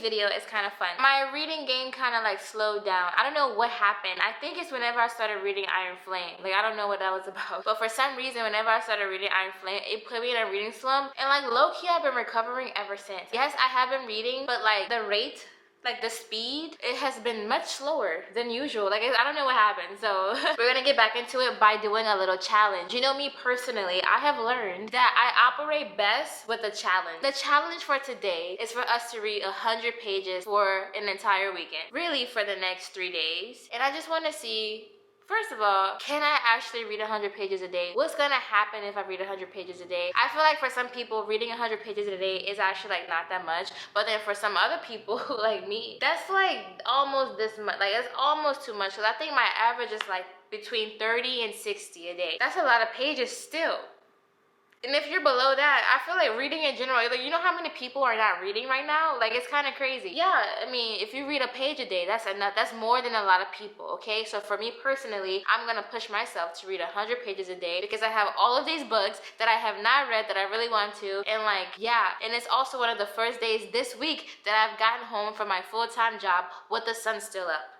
video is kind of fun. My reading game kind of like slowed down. I don't know what happened. I think it's whenever I started reading Iron Flame. Like, I don't know what that was about. But for some reason, whenever I started reading Iron Flame, it put me in a reading slump. And like, low-key, I've been recovering ever since. Yes, I have been reading, but like the rate, like the speed, it has been much slower than usual. Like, I don't know what happened. So we're gonna get back into it by doing a little challenge. You know me personally, I have learned that I operate best with a challenge. The challenge for today is for us to read 100 pages for an entire weekend, really for the next 3 days. And I just want to see, first of all, can I actually read 100 pages a day? What's gonna happen if I read 100 pages a day? I feel like for some people, reading 100 pages a day is actually like not that much. But then for some other people like me, that's like almost this much. Like, it's almost too much. Because I think my average is like between 30 and 60 a day. That's a lot of pages still. And if you're below that, I feel like reading in general, like, you know how many people are not reading right now? Like, it's kind of crazy. Yeah, I mean, if you read a page a day, that's enough. That's more than a lot of people, okay? So for me personally, I'm gonna push myself to read 100 pages a day because I have all of these books that I have not read that I really want to. And like, yeah, and it's also one of the first days this week that I've gotten home from my full-time job with the sun still up.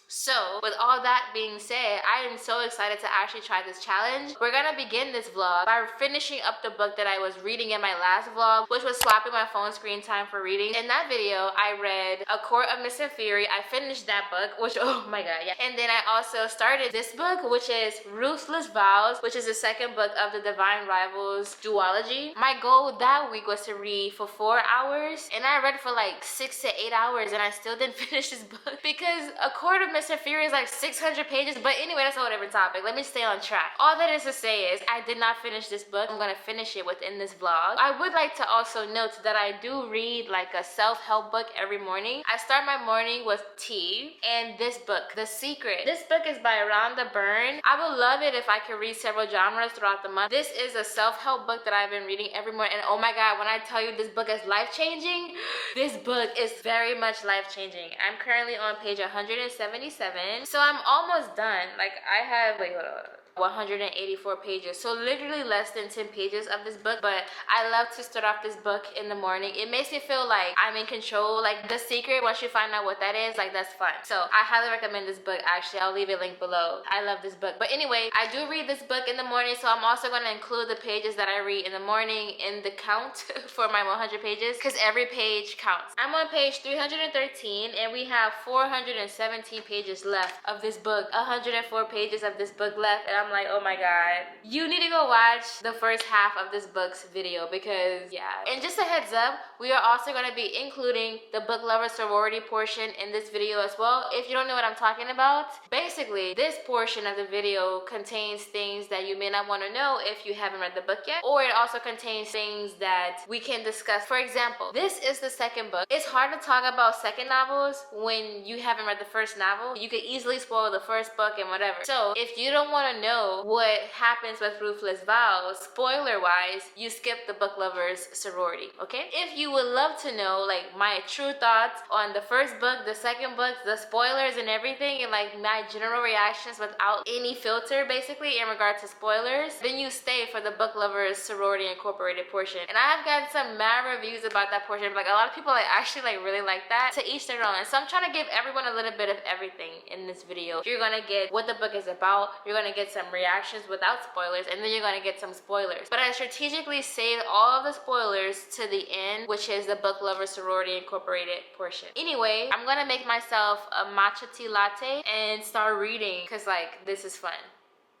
So, with all that being said, I am so excited to actually try this challenge. We're gonna begin this vlog by finishing up the book that I was reading in my last vlog, which was swapping my phone screen time for reading. In that video, I read A Court of Mist and Fury. I finished that book, which, oh my god, yeah. And then I also started this book, which is Ruthless Vows, which is the second book of the Divine Rivals duology. My goal that week was to read for 4 hours, and I read for like 6 to 8 hours, and I still didn't finish this book because A Court of Mist and Fury is like 600 pages. But anyway, that's a whole different topic. Let me stay on track. All that is to say is I did not finish this book. I'm gonna finish it within this vlog. I would like to also note that I do read like a self-help book every morning. I start my morning with tea and this book, The Secret. This book is by Rhonda Byrne. I would love it if I could read several genres throughout the month. This is a self-help book that I've been reading every morning, and oh my god, when I tell you this book is life-changing, this book is very much life-changing. I'm currently on page 177. So I'm almost done. Like, I have, wait, hold on, 184 pages, so literally less than 10 pages of this book. But I love to start off this book in the morning. It makes me feel like I'm in control. Like, The Secret, once you find out what that is, like, that's fun. So I highly recommend this book. Actually, I'll leave a link below. I love this book. But anyway, I do read this book in the morning, so I'm also going to include the pages that I read in the morning in the count for my 100 pages, because every page counts. I'm on page 313, and we have 417 pages left of this book. 104 pages of this book left, and I'm like, oh my god, you need to go watch the first half of this book's video, because yeah. And just a heads up, we are also going to be including the book lover sorority portion in this video as well. If you don't know what I'm talking about, basically this portion of the video contains things that you may not want to know if you haven't read the book yet, or it also contains things that we can discuss. For example, this is the second book. It's hard to talk about second novels when you haven't read the first novel. You could easily spoil the first book and whatever. So if you don't want to know what happens with Ruthless Vows, spoiler wise, you skip the book lovers sorority, okay? If you would love to know like my true thoughts on the first book, the second book, the spoilers and everything, and like my general reactions without any filter basically in regard to spoilers, then you stay for the book lovers sorority incorporated portion. And I have gotten some mad reviews about that portion. Like, a lot of people like actually like really like that. To each their own. And so I'm trying to give everyone a little bit of everything in this video. You're gonna get what the book is about, you're gonna get some reactions without spoilers, and then you're gonna get some spoilers. But I strategically saved all of the spoilers to the end, which is the book lover sorority incorporated portion. Anyway, I'm gonna make myself a matcha tea latte and start reading, because like, this is fun.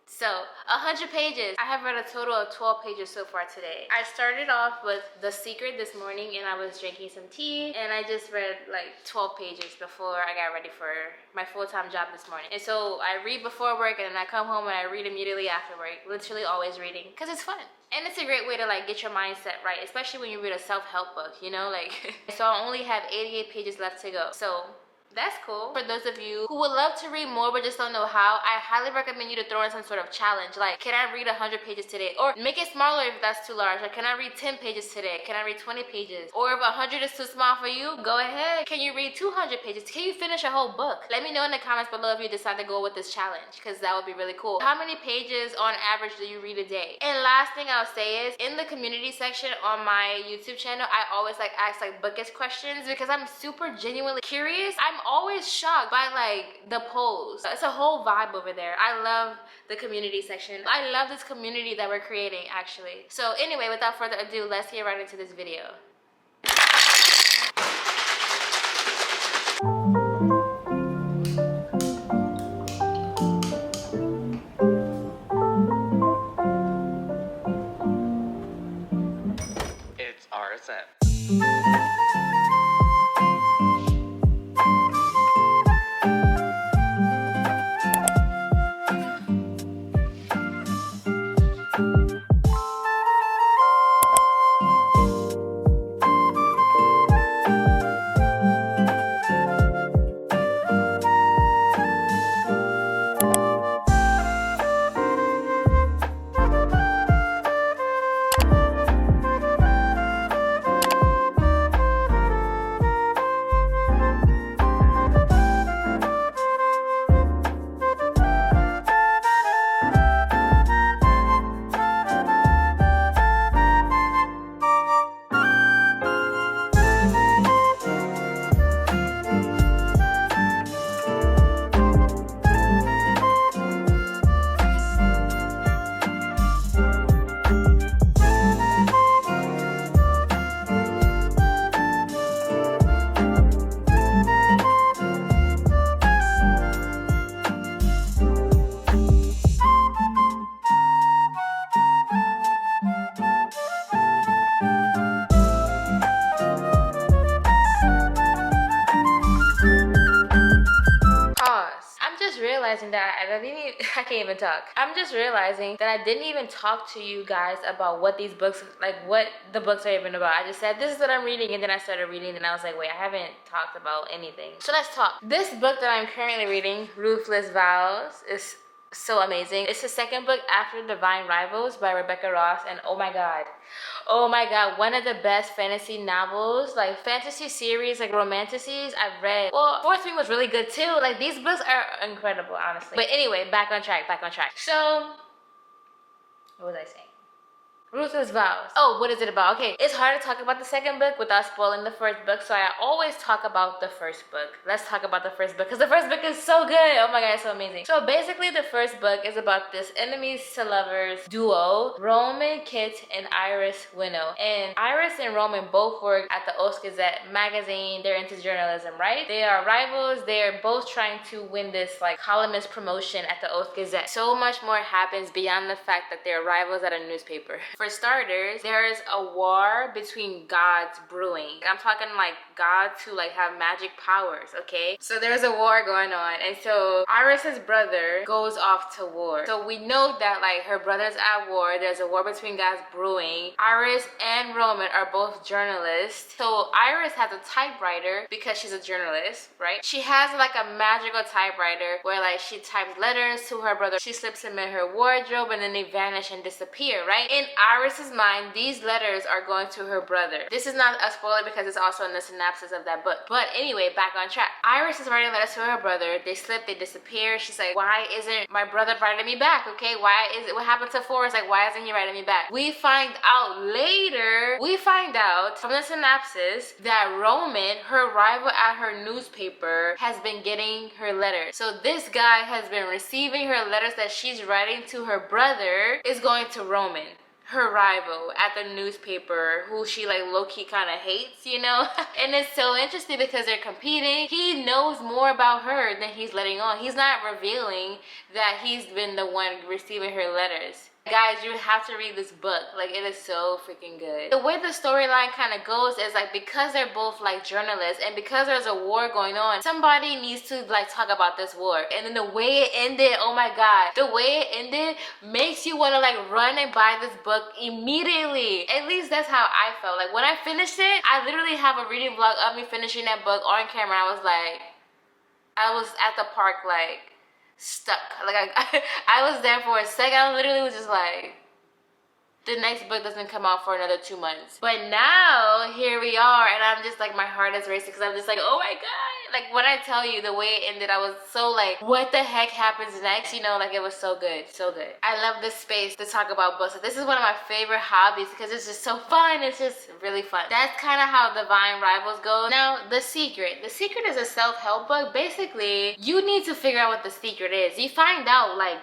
So, 100 pages. I have read a total of 12 pages so far today. I started off with The Secret this morning, and I was drinking some tea, and I just read like 12 pages before I got ready for my full-time job this morning. And so I read before work, and then I come home and I read immediately after work. Literally always reading, because it's fun. And it's a great way to like get your mindset right, especially when you read a self-help book, you know, like. So I only have 88 pages left to go. So That's cool. For those of you who would love to read more but just don't know how, I highly recommend you to throw in some sort of challenge. Like, can I read 100 pages today? Or make it smaller if that's too large. Like, can I read 10 pages today? Can I read 20 pages? Or if 100 is too small for you, go ahead. Can you read 200 pages? Can you finish a whole book? Let me know in the comments below if you decide to go with this challenge, because that would be really cool. How many pages on average do you read a day? And last thing I'll say is, in the community section on my YouTube channel, I always like ask like bookish questions because I'm super genuinely curious. I'm always shocked by like the polls. It's a whole vibe over there. I love the community section. I love this community that we're creating, actually. So anyway, without further ado, let's get right into this video. It's RSM. I can't even talk. I'm just realizing that I didn't even talk to you guys about what these books, like what the books are even about. I just said, this is what I'm reading, and then I started reading, and I was like, wait, I haven't talked about anything. So let's talk. This book that I'm currently reading, Ruthless Vows, is so amazing. It's the second book after Divine Rivals by Rebecca Ross, and oh my god, one of the best fantasy novels, like fantasy series, like romanticities I've read. Well, fourth one was really good too. Like, these books are incredible, honestly. But anyway, back on track. So, what was I saying? Ruthless Vows. Oh, what is it about? Okay, it's hard to talk about the second book without spoiling the first book, so I always talk about the first book. Let's talk about the first book, because the first book is so good. Oh my god, it's so amazing. So basically, the first book is about this enemies to lovers duo, Roman Kit and Iris Winnow. And Iris and Roman both work at the Oast Gazette magazine. They're into journalism, right? They are rivals. They're both trying to win this like columnist promotion at the Oast Gazette. So much more happens beyond the fact that they're rivals at a newspaper. For starters, there is a war between gods brewing. I'm talking like gods who like have magic powers, okay? So there's a war going on, and so Iris's brother goes off to war. So we know that like her brother's at war. There's a war between gods brewing. Iris and Roman are both journalists. So Iris has a typewriter because she's a journalist, right? She has like a magical typewriter where like she types letters to her brother. She slips them in her wardrobe and then they vanish and disappear, right? In Iris's mind, these letters are going to her brother. This is not a spoiler because it's also in the synopsis of that book. But anyway, back on track. Iris is writing letters to her brother. They slip, they disappear. She's like, why isn't my brother writing me back? Okay, what happened to Forrest? Like, why isn't he writing me back? We find out later, from the synopsis that Roman, her rival at her newspaper, has been getting her letters. So this guy has been receiving her letters that she's writing to her brother, is going to Roman, her rival at the newspaper, who she like low-key kind of hates, you know? And it's so interesting because they're competing. He knows more about her than he's letting on. He's not revealing that he's been the one receiving her letters. Guys, you have to read this book. Like, it is so freaking good. The way the storyline kind of goes is like, because they're both like journalists and because there's a war going on, somebody needs to like talk about this war. And then the way it ended, oh my god, the way it ended makes you want to like run and buy this book immediately. At least that's how I felt. Like, when I finished it, I literally have a reading vlog of me finishing that book on camera. I was like, I was at the park like stuck. Like I was there for a second. I literally was just like, the next book doesn't come out for another 2 months. But now, here we are, and I'm just like, my heart is racing because I'm just like, oh my god. Like, when I tell you the way it ended, I was so like, what the heck happens next? You know, like, it was so good, so good. I love this space to talk about books. This is one of my favorite hobbies because it's just so fun. It's just really fun. That's kind of how Divine Rivals goes. Now, The Secret. The Secret is a self-help book. Basically, you need to figure out what the secret is. You find out, like,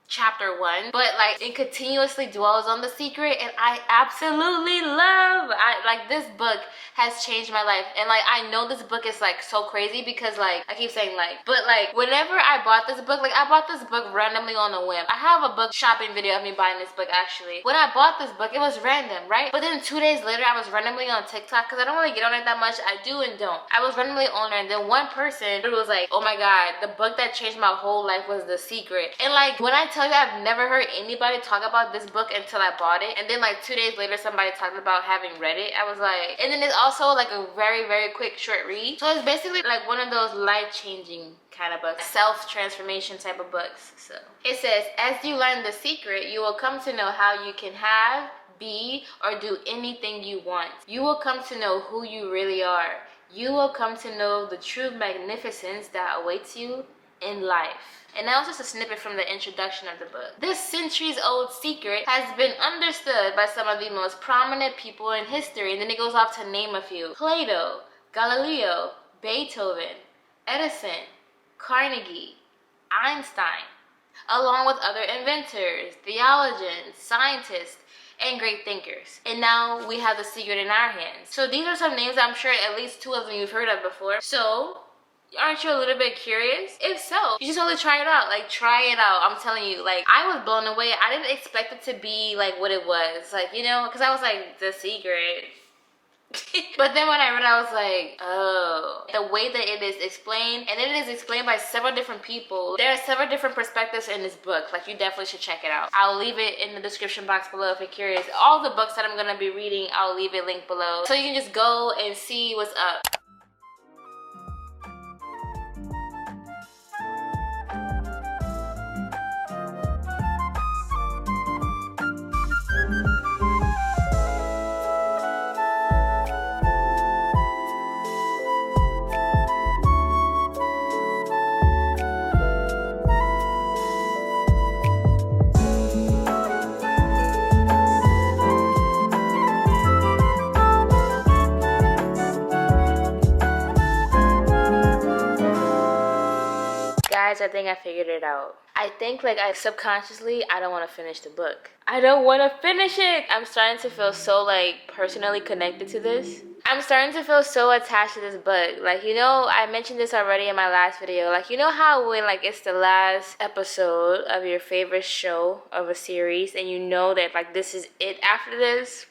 chapter 1, but like it continuously dwells on the secret, and I absolutely love like this book has changed my life. And like I know this book is like so crazy because like I keep saying like, but like whenever I bought this book, like I bought this book randomly on a whim. I have a book shopping video of me buying this book actually. When I bought this book, it was random, right? But then 2 days later, I was randomly on TikTok because I don't really get on it that much. I do and don't. I was randomly on there, and then one person was like, oh my god, the book that changed my whole life was The Secret. And like when I tell you, I've never heard anybody talk about this book until I bought it, and then like 2 days later somebody talked about having read it. I was like, and then it's also like a very quick short read, so it's basically like one of those life-changing kind of books, self-transformation type of books. So it says, as you learn the secret, you will come to know how you can have, be, or do anything you want. You will come to know who you really are. You will come to know the true magnificence that awaits you in life. And that was just a snippet from the introduction of the book. This centuries-old secret has been understood by some of the most prominent people in history, and then it goes off to name a few. Plato, Galileo, Beethoven, Edison, Carnegie, Einstein, along with other inventors, theologians, scientists, and great thinkers. And now we have the secret in our hands. So these are some names I'm sure at least 2 of them you've heard of before. So aren't you a little bit curious? If so, you just have to try it out. Like, try it out. I'm telling you, like, I was blown away. I didn't expect it to be like what it was. Like, you know, because I was like, The Secret. But then when I read it, I was like, oh. The way that it is explained, and it is explained by several different people. There are several different perspectives in this book. Like, you definitely should check it out. I'll leave it in the description box below if you're curious. All the books that I'm gonna be reading, I'll leave it linked below, so you can just go and see what's up. I think I figured it out. I think like I subconsciously, I don't want to finish the book. I don't want to finish it. I'm starting to feel so like personally connected to this. I'm starting to feel so attached to this book. Like, you know, I mentioned this already in my last video. Like, you know how when like it's the last episode of your favorite show of a series and you know that like this is it after this?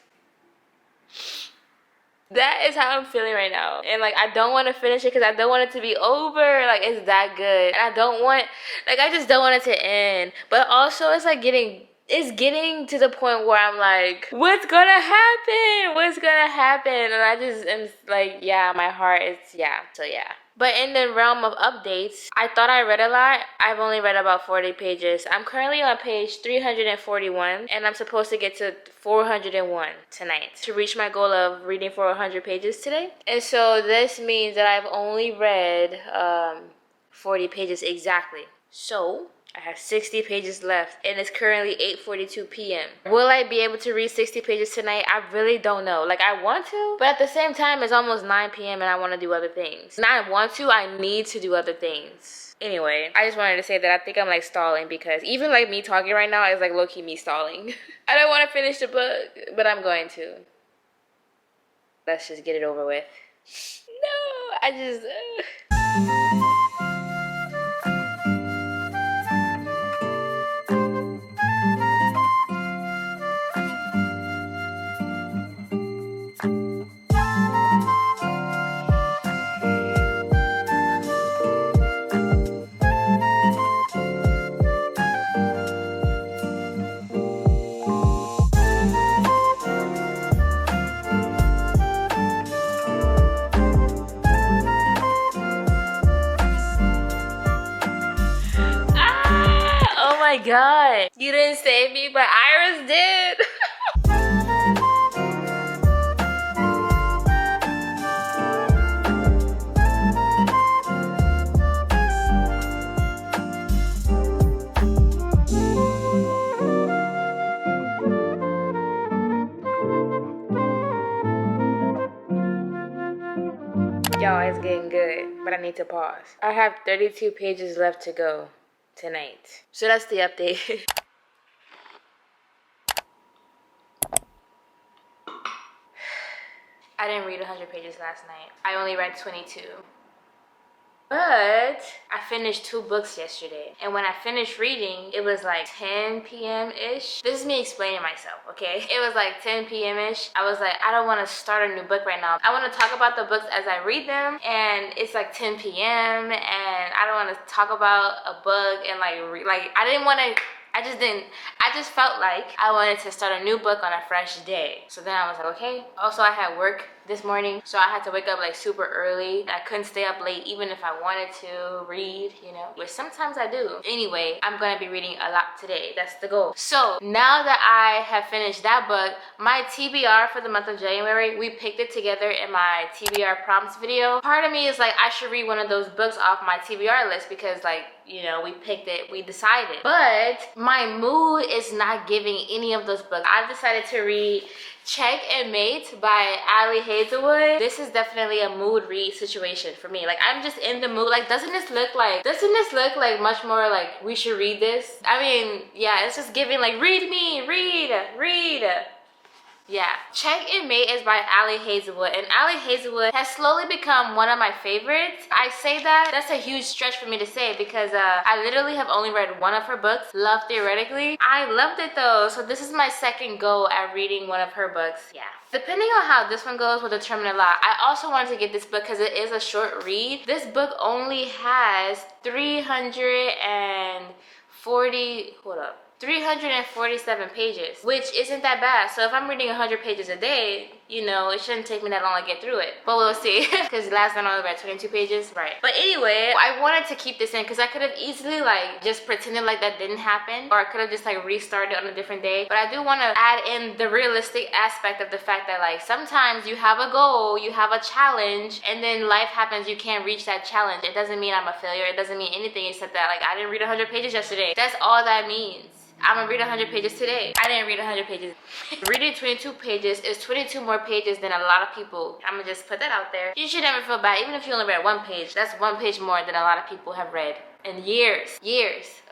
That is how I'm feeling right now. And like I don't want to finish it because I don't want it to be over. Like, it's that good. And I don't want, like, I just don't want it to end. But also it's like it's getting to the point where I'm like, what's gonna happen? What's gonna happen? And I just am like, yeah, my heart is, yeah. So yeah. But in the realm of updates, I thought I read a lot. I've only read about 40 pages. I'm currently on page 341, and I'm supposed to get to 401 tonight to reach my goal of reading for 100 pages today. And so this means that I've only read 40 pages exactly. So I have 60 pages left, and it's currently 8:42 p.m. Will I be able to read 60 pages tonight? I really don't know. Like, I want to, but at the same time, it's almost 9 p.m. and I want to do other things. And I want to, I need to do other things. Anyway, I just wanted to say that I think I'm like stalling because even like me talking right now is like low-key me stalling. I don't want to finish the book, but I'm going to. Let's just get it over with. No, I just... god. You didn't save me, but Iris did. Y'all, it's getting good, but I need to pause. I have 32 pages left to go tonight. So that's the update. I didn't read 100 pages last night. I only read 22. But I finished 2 books yesterday. And when I finished reading, it was like 10 p.m.-ish. This is me explaining myself, okay? It was like 10 p.m.-ish. I was like, I don't want to start a new book right now. I want to talk about the books as I read them. And it's like 10 p.m. and I don't want to talk about a book and I just felt like I wanted to start a new book on a fresh day. So then I was like, okay. Also, I had work this morning, so I had to wake up like super early. I couldn't stay up late even if I wanted to read, you know, which sometimes I do. Anyway, I'm gonna be reading a lot today. That's the goal. So now that I have finished that book, my TBR for the month of January, we picked it together in my TBR prompts video. Part of me is like, I should read one of those books off my TBR list because, like, you know, we picked it, we decided. But my mood is not giving any of those books. I've decided to read Checkmate by Ali Hazelwood. This is definitely a mood read situation for me. Like, I'm just in the mood. Like, doesn't this look like much more like we should read this? I mean, yeah, it's just giving like, read me, read. Yeah, Checkmate is by Ali Hazelwood, and Ali Hazelwood has slowly become one of my favorites. I say that's a huge stretch for me to say because I literally have only read one of her books, Love Theoretically. I loved it though, so this is my second go at reading one of her books. Yeah. Depending on how this one goes will determine a lot. I also wanted to get this book because it is a short read. This book only has 347 pages, which isn't that bad. So if I'm reading 100 pages a day, you know, it shouldn't take me that long to get through it. But we'll see, because last night I only read 22 pages, right? But anyway, I wanted to keep this in because I could have easily like just pretended like that didn't happen, or I could have just like restarted on a different day. But I do want to add in the realistic aspect of the fact that like sometimes you have a goal, you have a challenge, and then life happens, you can't reach that challenge. It doesn't mean I'm a failure. It doesn't mean anything except that like I didn't read 100 pages yesterday. That's all that means. I'm gonna read 100 pages today. I didn't read 100 pages. Reading 22 pages is 22 more pages than a lot of people. I'm gonna just put that out there. You should never feel bad. Even if you only read 1 page, that's 1 page more than a lot of people have read in years,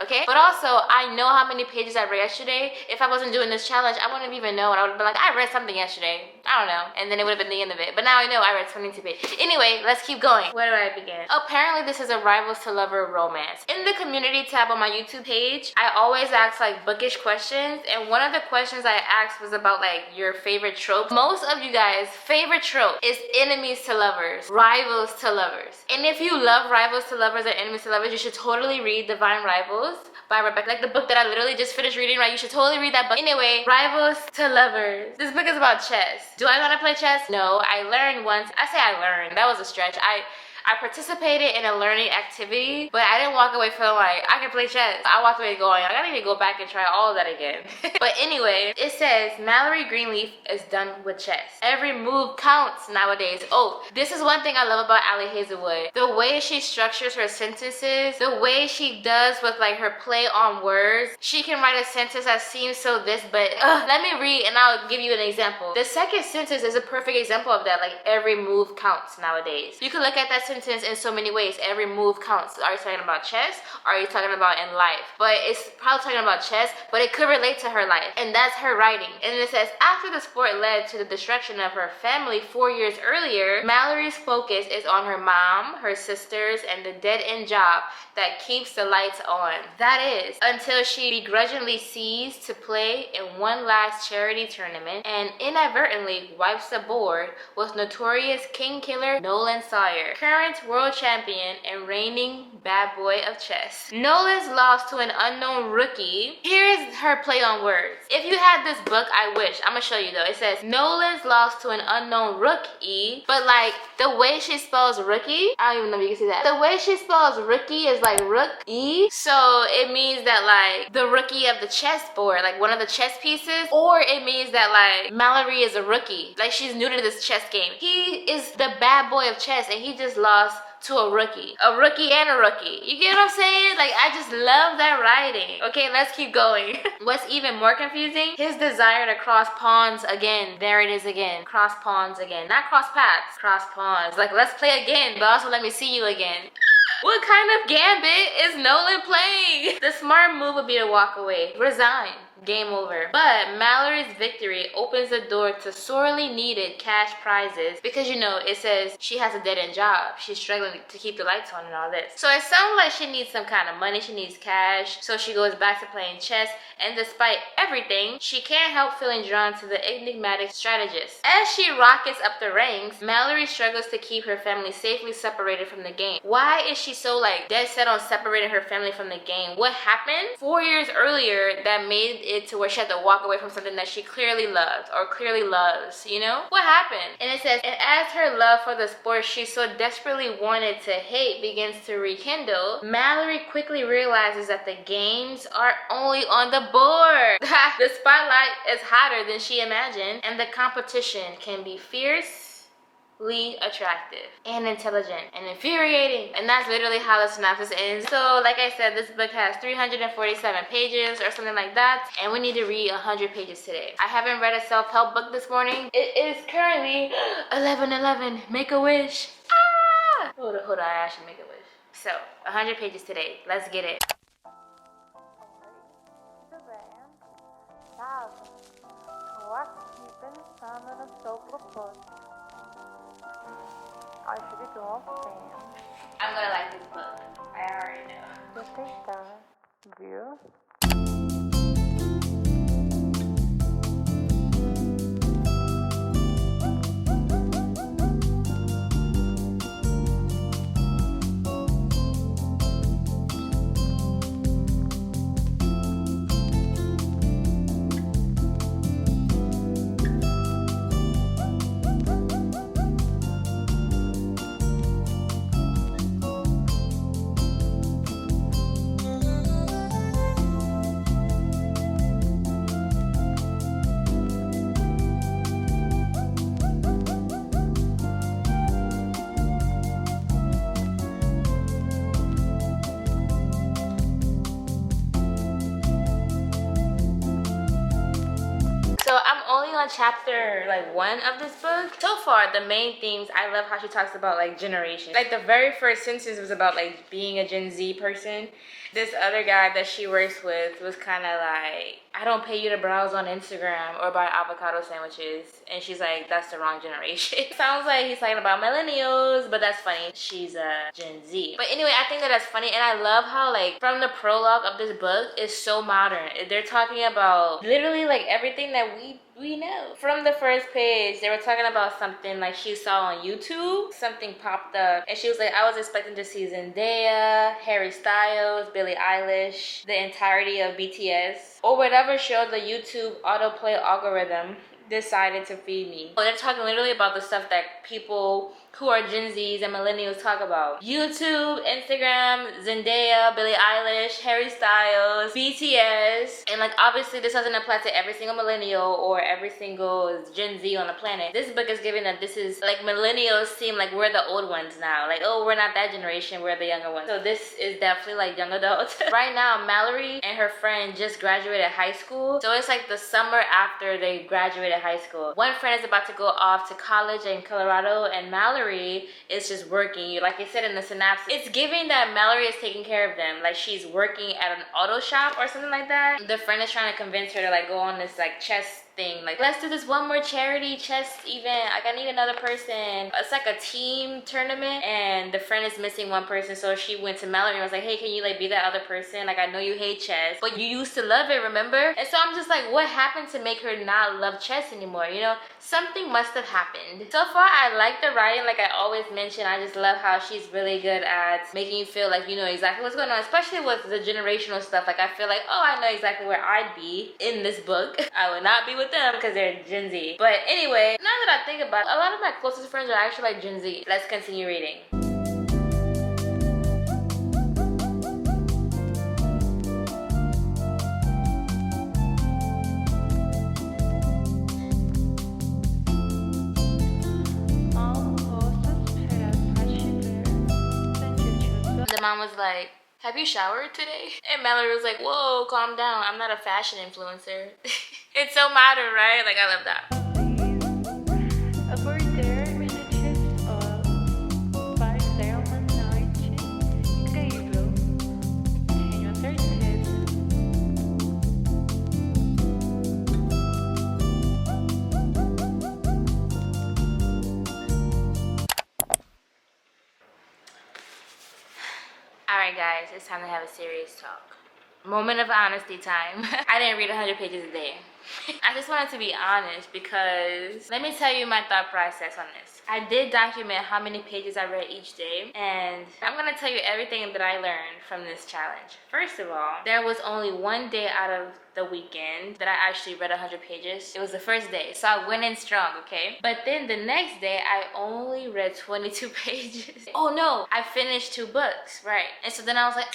okay? But also, I know how many pages I read yesterday. If I wasn't doing this challenge, I wouldn't even know, and I would have been like, I read something yesterday. I don't know, and then it would have been the end of it. But now I know I read 22 pages. Anyway, let's keep going. Where do I begin? Apparently, this is a rivals to lover romance. In the community tab on my YouTube page, I always ask like bookish questions, and one of the questions I asked was about like your favorite trope. Most of you guys' favorite trope is enemies to lovers, rivals to lovers. And if you love rivals to lovers or enemies to lovers, you should totally read Divine Rivals by Rebecca, like the book that I literally just finished reading, right? You should totally read that book. Anyway, Rivals to Lovers. This book is about chess. Do I know how to play chess? No, I learned once. I say I learned, that was a stretch. I participated in a learning activity, but I didn't walk away feeling like I can play chess. I walked away going, I gotta need to go back and try all of that again. But anyway, it says Mallory Greenleaf is done with chess. Every move counts nowadays. Oh, this is one thing I love about Ali Hazelwood. The way she structures her sentences, the way she does with like her play on words. She can write a sentence that seems so this, but let me read and I'll give you an example. The second sentence is a perfect example of that. Like, every move counts nowadays. You can look at that sentence in so many ways. Every move counts. Are you talking about chess? Or are you talking about in life? But it's probably talking about chess, but it could relate to her life, and that's her writing. And it says, after the sport led to the destruction of her family 4 years earlier, Mallory's focus is on her mom, her sisters, and the dead-end job that keeps the lights on. That is, until she begrudgingly ceased to play in one last charity tournament and inadvertently wipes the board with notorious king killer Nolan Sawyer. Currently current world champion and reigning bad boy of chess. Nolan's lost to an unknown rookie. Here is her play on words. If you had this book, I wish. I'm gonna show you though. It says Nolan's lost to an unknown rookie, but like the way she spells rookie, I don't even know if you can see that. The way she spells rookie is like rook-e, so it means that like the rookie of the chessboard, like one of the chess pieces, or it means that like Mallory is a rookie, like she's new to this chess game. He is the bad boy of chess and he just lost to a rookie and a rookie. You get what I'm saying? Like, I just love that writing. Okay, let's keep going. What's even more confusing, his desire to cross pawns again. There it is again. Cross pawns again. Not cross paths, cross pawns. Like, let's play again, but also let me see you again. What kind of gambit is Nolan playing? The smart move would be to walk away, resign, game over. But Mallory's victory opens the door to sorely needed cash prizes because, you know, it says she has a dead-end job. She's struggling to keep the lights on and all this. So it sounds like she needs some kind of money. She needs cash. So she goes back to playing chess. And despite everything, she can't help feeling drawn to the enigmatic strategist. As she rockets up the ranks, Mallory struggles to keep her family safely separated from the game. Why is she so like dead set on separating her family from the game? What happened 4 years earlier that made it to where she had to walk away from something that she clearly loved or clearly loves, you know? What happened? And it says, and as her love for the sport she so desperately wanted to hate begins to rekindle, Mallory quickly realizes that the games are only on the board. The spotlight is hotter than she imagined, and the competition can be fiercely attractive and intelligent and infuriating. And that's literally how the synopsis ends. So like I said, this book has 347 pages or something like that, and we need to read 100 pages today. I haven't read a self-help book this morning. It is currently 11:11. Make a wish. Ah! Hold on, I should make a wish. So 100 pages today. Let's get it. I'm gonna like this book. I already know. So I'm only on chapter like 1 of this book. So far, the main themes, I love how she talks about like generation. Like the very first sentence was about like being a Gen Z person. This other guy that she works with was kind of like, I don't pay you to browse on Instagram or buy avocado sandwiches. And she's like, that's the wrong generation. Sounds like he's talking about millennials, but that's funny. She's a Gen Z. But anyway, I think that that's funny. And I love how like from the prologue of this book is so modern. They're talking about literally like everything that we know. From the first page, they were talking about something like she saw on YouTube. Something popped up and she was like, I was expecting to see Zendaya, Harry Styles, Billie Eilish, the entirety of BTS, or whatever show the YouTube autoplay algorithm decided to feed me. So they're talking literally about the stuff that people who are Gen Zs and millennials talk about. YouTube, Instagram, Zendaya, Billie Eilish, Harry Styles, BTS. And like obviously this doesn't apply to every single millennial or every single Gen Z on the planet. This book is giving that this is like millennials seem like we're the old ones now. Like, oh, we're not that generation, we're the younger ones. So this is definitely like young adults. Right now, Mallory and her friend just graduated high school. So it's like the summer after they graduated high school. One friend is about to go off to college in Colorado, and Mallory is just working. Like I said in the synopsis, it's giving that Mallory is taking care of them. Like she's working at an auto shop or something like that. The friend is trying to convince her to like go on this like chess thing. Like, let's do this one more charity chess event. Like, I need another person. It's like a team tournament, and the friend is missing one person, so she went to Mallory and was like, hey, can you like be that other person? Like, I know you hate chess, but you used to love it, remember? And so I'm just like, what happened to make her not love chess anymore? You know, something must have happened. So far, I like the writing. Like I always mention, I just love how she's really good at making you feel like you know exactly what's going on, especially with the generational stuff. Like, I feel like, oh, I know exactly where I'd be in this book. I would not be with them because they're Gen Z. But anyway, now that I think about it, a lot of my closest friends are actually like Gen Z. Let's continue reading. The mom was like, have you showered today? And Mallory was like, whoa, calm down. I'm not a fashion influencer. It's so modern, right? Like, I love that. Alright guys, it's time to have a serious talk. Moment of honesty time. I didn't read 100 pages a day. I just wanted to be honest because let me tell you my thought process on this. I did document how many pages I read each day, and I'm gonna tell you everything that I learned from this challenge. First of all, there was only one day out of the weekend that I actually read 100 pages. It was the first day, so I went in strong, okay? But then the next day, I only read 22 pages. Oh no, I finished 2 books, right? And so then I was like,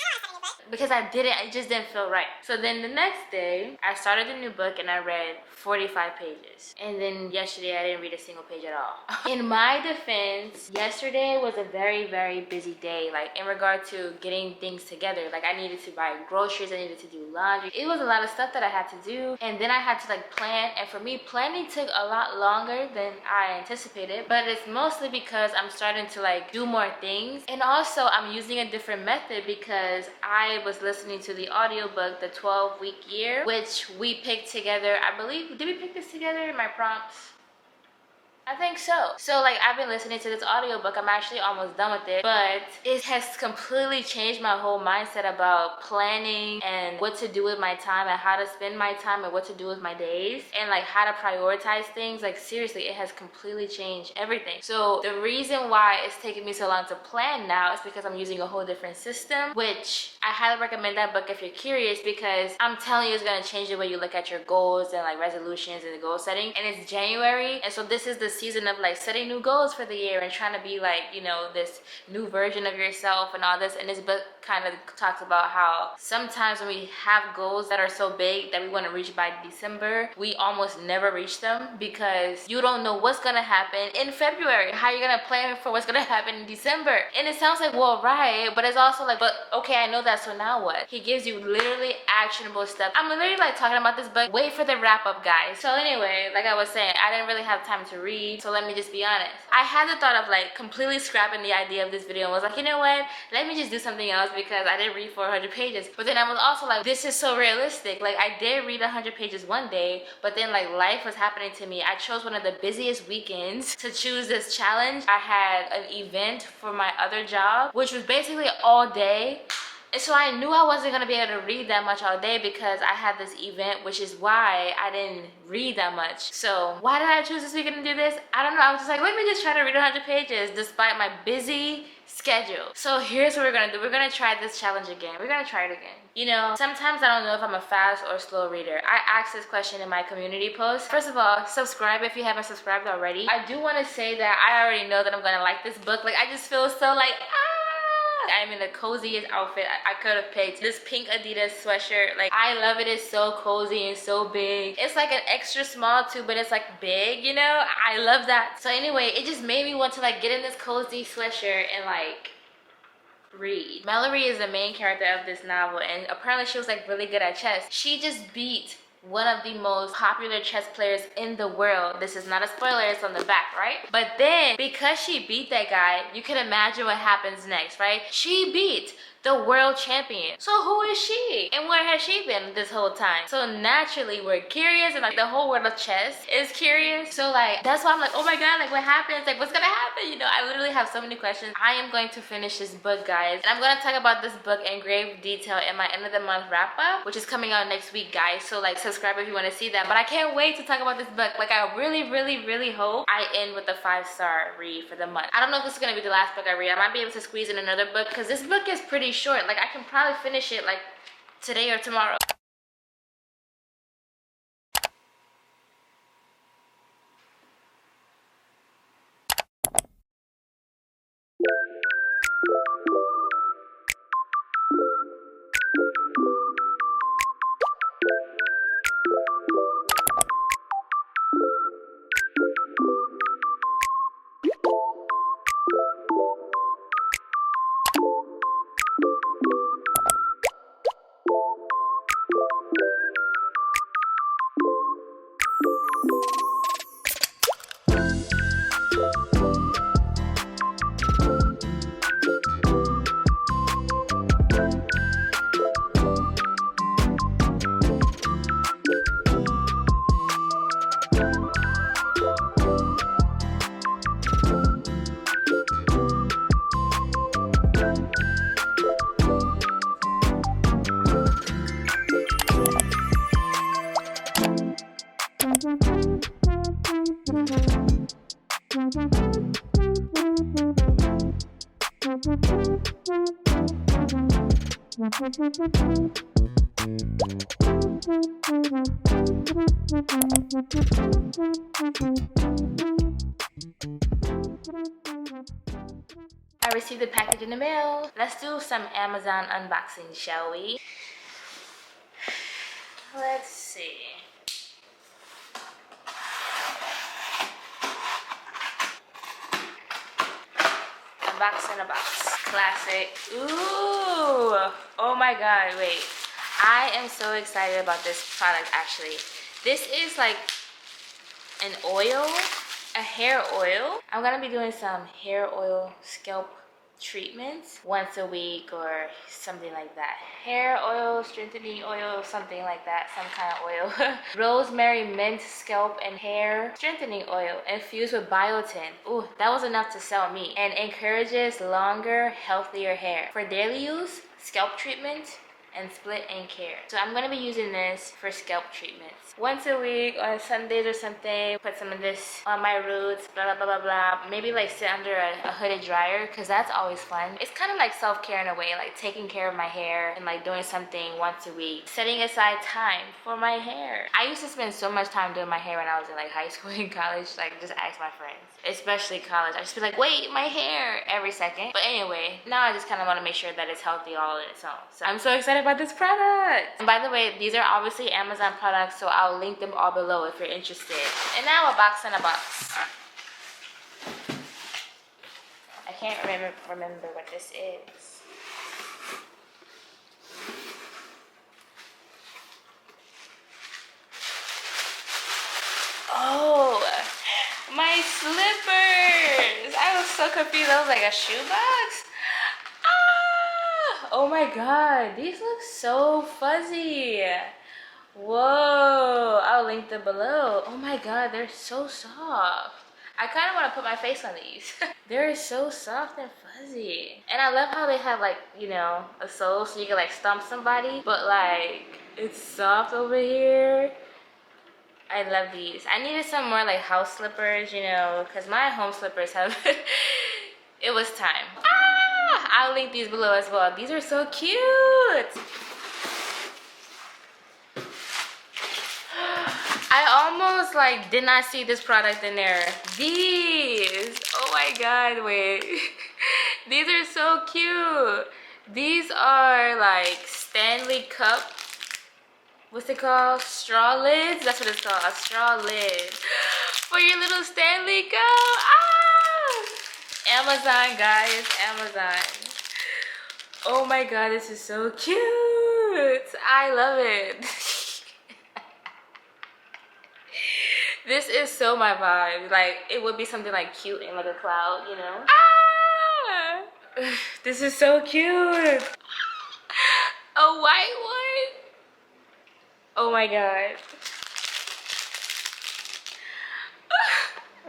because I just didn't feel right. So then the next day, I started a new book and I read 45 pages. And then yesterday, I didn't read a single page at all. In my defense, yesterday was a very, very busy day, like in regard to getting things together. Like, I needed to buy groceries, I needed to do laundry. It was a lot of stuff that I had to do, and then I had to like plan. And for me, planning took a lot longer than I anticipated, but it's mostly because I'm starting to like do more things. And also I'm using a different method because I was listening to the audiobook, The 12-Week Year, which we picked together. I believe, did we pick this together in my prompts? I think so. So like, I've been listening to this audiobook. I'm actually almost done with it, but it has completely changed my whole mindset about planning and what to do with my time and how to spend my time and what to do with my days and like how to prioritize things. Like, seriously, it has completely changed everything. So the reason why it's taking me so long to plan now is because I'm using a whole different system, which I highly recommend that book if you're curious, because I'm telling you, it's going to change the way you look at your goals and like resolutions and the goal setting. And it's January, and so this is the season of like setting new goals for the year and trying to be like, you know, this new version of yourself and all this. And this book kind of talks about how sometimes when we have goals that are so big that we want to reach by December, we almost never reach them because you don't know what's gonna happen in February. How you're gonna plan for what's gonna happen in December? And it sounds like, well, right, but it's also like, but okay, I know that, so now what? He gives you literally actionable steps. I'm literally like talking about this book. Wait for the wrap up, guys. So anyway, like I was saying, I didn't really have time to read, so let me just be honest. I had the thought of like completely scrapping the idea of this video and was like, you know what, let me just do something else because I didn't read 400 pages. But then I was also like, this is so realistic. Like, I did read 100 pages one day, but then like life was happening to me. I chose one of the busiest weekends to choose this challenge. I had an event for my other job, which was basically all day. And so I knew I wasn't gonna be able to read that much all day because I had this event, which is why I didn't read that much. So why did I choose this weekend to do this? I don't know. I was just like, let me just try to read 100 pages despite my busy schedule. So here's what we're gonna do. We're gonna try this challenge again. We're gonna try it again. You know, sometimes I don't know if I'm a fast or slow reader. I asked this question in my community post. First of all, subscribe if you haven't subscribed already. I do want to say that I already know that I'm gonna like this book. Like, I just feel so like, I'm in the coziest outfit I could have picked. This pink Adidas sweatshirt, like, I love it. It's so cozy and so big. It's like an extra small too, but it's like big, you know? I love that. So anyway, it just made me want to like get in this cozy sweatshirt and like read. Mallory is the main character of this novel, and apparently she was like really good at chess. She just beat one of the most popular chess players in the world. This is not a spoiler, it's on the back, right? But then, because she beat that guy, you can imagine what happens next, right? She beat the world champion. So who is she? And where has she been this whole time? So naturally we're curious, and like the whole world of chess is curious. So like that's why I'm like, oh my god, like what happens? Like what's gonna happen? You know, I literally have so many questions. I am going to finish this book, guys, and I'm gonna talk about this book in grave detail in my end of the month wrap up, which is coming out next week, guys. So like subscribe if you want to see that. But I can't wait to talk about this book. Like I really hope I end with a 5-star read for the month. I don't know if this is gonna be the last book I read. I might be able to squeeze in another book because this book is pretty short. Like I can probably finish it like today or tomorrow. I received the package in the mail. Let's do some Amazon unboxing, shall we? Let's see. A box in a box. Classic. Ooh. Oh my god, wait. I am so excited about this product actually. This is like an oil, a hair oil. I'm gonna be doing some hair oil scalp treatments once a week or something like that. Hair oil, strengthening oil, something like that, some kind of oil. Rosemary mint scalp and hair strengthening oil infused with biotin. Ooh, that was enough to sell me. And encourages longer, healthier hair. For daily use, scalp treatment, and split and care. So I'm gonna be using this for scalp treatments. Once a week on Sundays or something, put some of this on my roots, blah, blah, blah, blah, blah. Maybe like sit under a hooded dryer, cause that's always fun. It's kind of like self-care in a way, like taking care of my hair and like doing something once a week. Setting aside time for my hair. I used to spend so much time doing my hair when I was in like high school and college, like just ask my friends. Especially college. I just be like, wait, my hair, every second. But anyway, now I just kind of want to make sure that it's healthy all on its own. So I'm so excited about this product. And by the way, these are obviously Amazon products, so I'll link them all below if you're interested. And now a box in a box. I can't remember what this is. Oh, my slippers. I was so confused. I was like, a shoebox? Ah! Oh my god, these look so fuzzy. Whoa, I'll link them below. Oh my god, they're so soft. I kind of want to put my face on these. They're so soft and fuzzy. And I love how they have like, you know, a sole so you can like stomp somebody. But like, it's soft over here. I love these. I needed some more like house slippers, you know, because my home slippers have, it was time. Ah! I'll link these below as well. These are so cute. I almost like did not see this product in there. These, oh my god, wait. These are so cute. These are like Stanley Cup, what's it called? Straw lids? That's what it's called, a straw lid. For your little Stanley Cup. Ah! Amazon, guys, Amazon. Oh my god, this is so cute. I love it. This is so my vibe. Like, it would be something like cute in like a cloud, you know? Ah! This is so cute. a white one. Oh my god.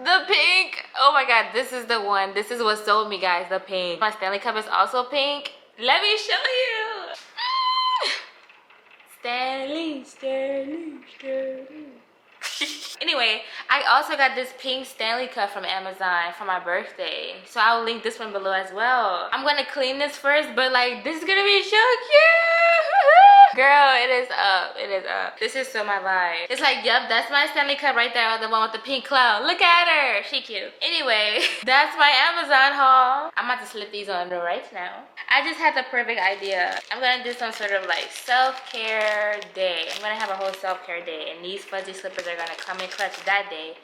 The pink. Oh my god, this is the one. This is what sold me, guys. The pink. My Stanley Cup is also pink. Let me show you. Stanley, Stanley, Stanley. Anyway, I also got this pink Stanley Cup from Amazon for my birthday. So I'll link this one below as well. I'm gonna clean this first, but like this is gonna be so cute. Girl, it is up. It is up. This is so my vibe. It's like, yep, that's my Stanley Cup right there, the one with the pink cloud. Look at her. She cute. Anyway, that's my Amazon haul. I'm about to slip these on right now. I just had the perfect idea. I'm gonna do some sort of like self-care day. I'm gonna have a whole self-care day, and these fuzzy slippers are gonna come in clutch that day,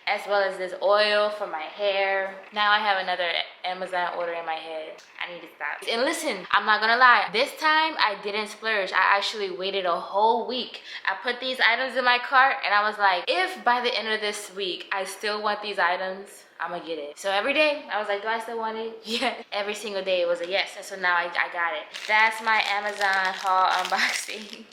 as well as this oil for my hair. Now I have another Amazon order in my head. I need to stop. And listen, I'm not gonna lie. This time I didn't splurge. I actually waited a whole week. I put these items in my cart, and I was like, if by the end of this week I still want these items, I'm gonna get it. So every day I was like, do I still want it? Yeah. Every single day it was a yes, and so now I got it. That's my Amazon haul unboxing.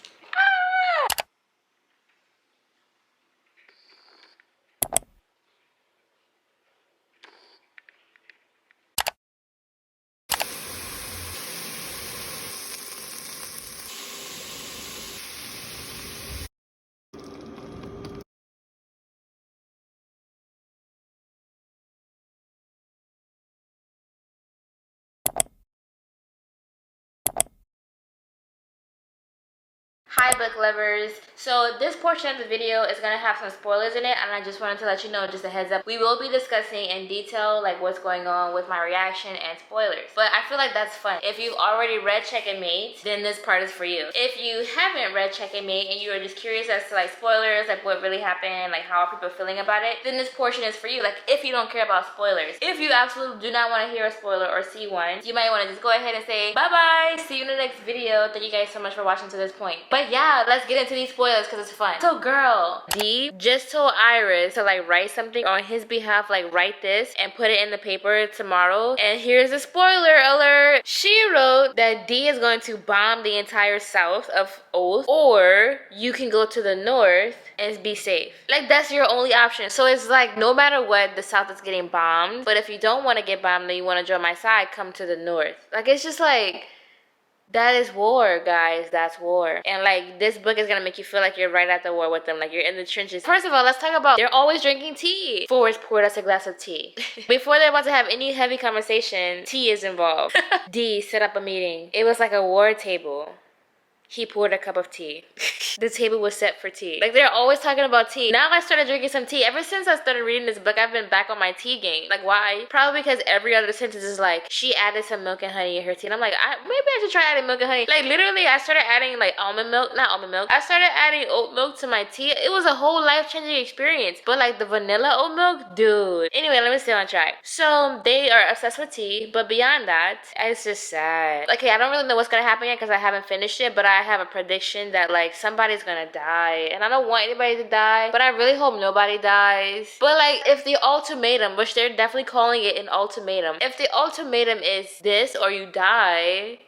Hi book lovers. So this portion of the video is gonna have some spoilers in it, and I just wanted to let you know, just a heads up, we will be discussing in detail like what's going on with my reaction and spoilers. But I feel like that's fun. If you've already read Checkmate, then this part is for you. If you haven't read Checkmate and you are just curious as to like spoilers, like what really happened, like how are people feeling about it, then this portion is for you. Like if you don't care about spoilers. If you absolutely do not want to hear a spoiler or see one, you might want to just go ahead and say bye bye, see you in the next video. Thank you guys so much for watching to this point. But yeah, let's get into these spoilers because it's fun. So girl, D just told Iris to like write something on his behalf, like write this and put it in the paper tomorrow. And here's a spoiler alert. She wrote that D is going to bomb the entire south of Oath, or you can go to the north and be safe. Like that's your only option. So it's like no matter what, the south is getting bombed. But if you don't want to get bombed and you want to join my side, come to the north. Like it's just like, that is war, guys. That's war. And like this book is gonna make you feel like you're right at the war with them, like you're in the trenches. First of all, let's talk about they're always drinking tea. Forrest poured us a glass of tea. Before they're about to have any heavy conversation, tea is involved. D set up a meeting. It was like a war table. He poured a cup of tea. The table was set for tea. Like they're always talking about tea. Now I started drinking some tea. Ever since I started reading this book, I've been back on my tea game. Like why? Probably because every other sentence is like, she added some milk and honey in her tea. And I'm like, maybe I should try adding milk and honey. Like literally I started adding like almond milk, not almond milk. I started adding oat milk to my tea. It was a whole life-changing experience. But like the vanilla oat milk, dude. Anyway, let me stay on track. So they are obsessed with tea. But beyond that, it's just sad. Okay, I don't really know what's gonna happen yet because I haven't finished it. But I have a prediction that like somebody's gonna die, and I don't want anybody to die, but I really hope nobody dies. But like if the ultimatum, which they're definitely calling it an ultimatum, if the ultimatum is this or you die,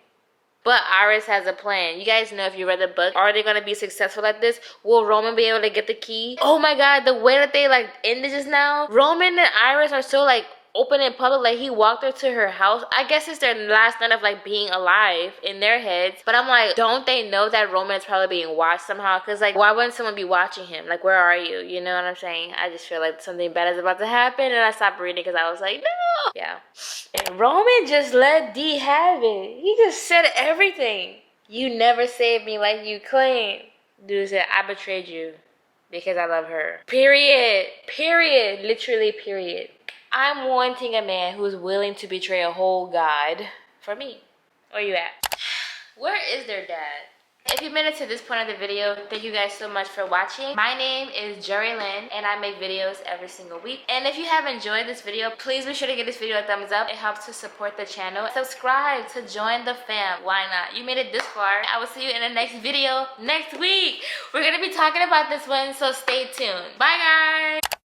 but Iris has a plan. You guys know if you read the book, are they gonna be successful at this? Will Roman be able to get the key? Oh my god, the way that they like ended just now, Roman and Iris are so like open in public. Like he walked her to her house. I guess it's their last night of like being alive in their heads, but I'm like, don't they know that Roman is probably being watched somehow? Because like why wouldn't someone be watching him? Like where are you? You know what I'm saying? I just feel like something bad is about to happen, and I stopped reading because I was like, no. Yeah. And Roman just let D have it. He just said everything. You never saved me like you claim. Dude said, I betrayed you because I love her. Period. Period. Literally period. I'm wanting a man who's willing to betray a whole god for me. Where you at? Where is their dad? If you made it to this point of the video, thank you guys so much for watching. My name is Jerrilyn, and I make videos every single week. And if you have enjoyed this video, please be sure to give this video a thumbs up. It helps to support the channel. Subscribe to join the fam. Why not? You made it this far. I will see you in the next video next week. We're gonna be talking about this one, so stay tuned. Bye guys!